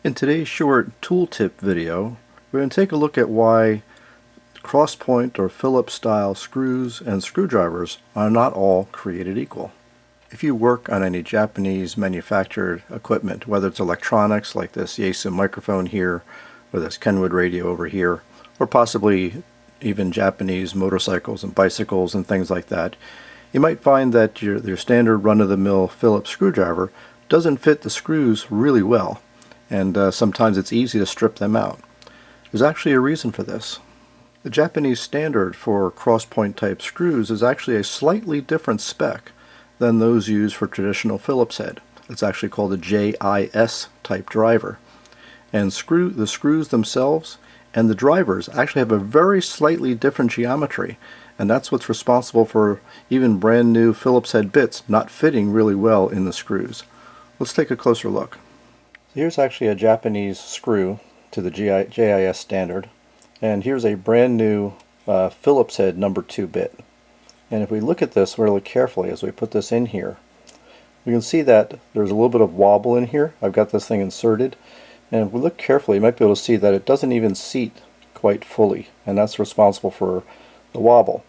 In today's short tooltip video, we're going to take a look at why cross-point or Phillips style screws and screwdrivers are not all created equal. If you work on any Japanese manufactured equipment, whether it's electronics like this Yaesu microphone here, or this Kenwood radio over here, or possibly even Japanese motorcycles and bicycles and things like that, you might find that your standard run-of-the-mill Phillips screwdriver doesn't fit the screws really well, and sometimes it's easy to strip them out. There's actually a reason for this. The Japanese standard for cross-point type screws is actually a slightly different spec than those used for traditional Phillips head. It's actually called a JIS type driver. And the screws themselves and the drivers actually have a very slightly different geometry, and that's what's responsible for even brand new Phillips head bits not fitting really well in the screws. Let's take a closer look. Here's actually a Japanese screw to the JIS standard, and here's a brand new Phillips head number 2 bit. And if we look at this really carefully as we put this in here, we can see that there's a little bit of wobble in here. I've got this thing inserted, and if we look carefully, you might be able to see that it doesn't even seat quite fully, and that's responsible for the wobble.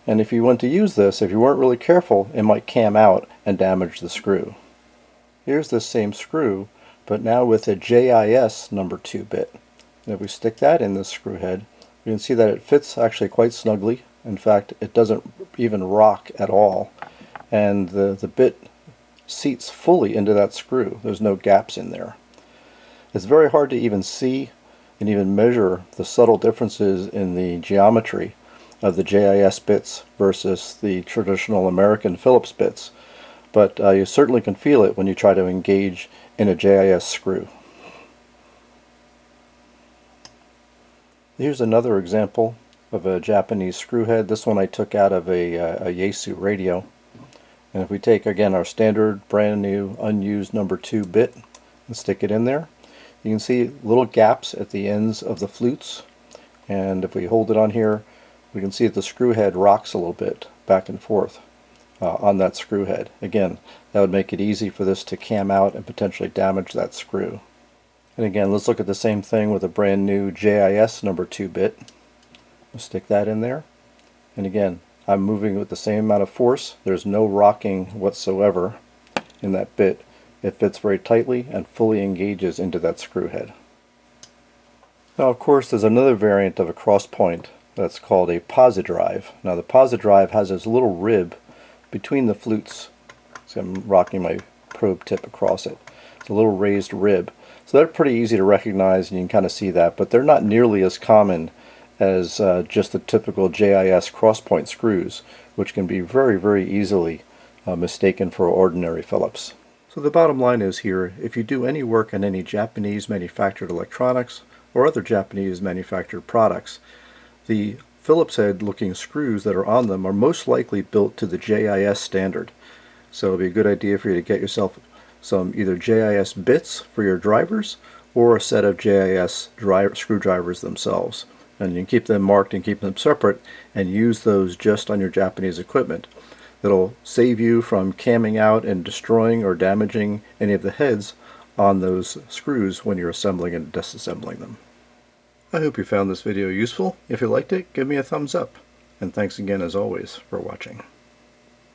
And if you want to use this, if you weren't really careful, it might cam out and damage the screw. Here's this same screw, but now with a JIS number 2 bit. And if we stick that in this screw head, you can see that it fits actually quite snugly. In fact, it doesn't even rock at all, and the bit seats fully into that screw. There's no gaps in there. It's very hard to even see and even measure the subtle differences in the geometry of the JIS bits versus the traditional American Phillips bits, but you certainly can feel it when you try to engage in a JIS screw. Here's another example of a Japanese screw head. This one I took out of a Yaesu radio. And if we take again our standard brand new unused number 2 bit and stick it in there, you can see little gaps at the ends of the flutes, and if we hold it on here, we can see that the screw head rocks a little bit back and forth on that screw head. Again, that would make it easy for this to cam out and potentially damage that screw. And again, let's look at the same thing with a brand new JIS number 2 bit. We'll stick that in there, and again, I'm moving with the same amount of force. There's no rocking whatsoever in that bit. It fits very tightly and fully engages into that screw head. Now, of course, there's another variant of a cross point that's called a posi-drive. Now, the posi-drive has this little rib between the flutes. So I'm rocking my probe tip across it. It's a little raised rib. So they're pretty easy to recognize, and you can kind of see that, but they're not nearly as common as just the typical JIS cross-point screws, which can be very, very easily mistaken for ordinary Phillips. So the bottom line is here, if you do any work on any Japanese manufactured electronics or other Japanese manufactured products, the Phillips head looking screws that are on them are most likely built to the JIS standard. So it would be a good idea for you to get yourself some either JIS bits for your drivers or a set of JIS screwdrivers themselves. And you can keep them marked and keep them separate and use those just on your Japanese equipment. That'll save you from camming out and destroying or damaging any of the heads on those screws when you're assembling and disassembling them. I hope you found this video useful. If you liked it, give me a thumbs up. And thanks again as always for watching.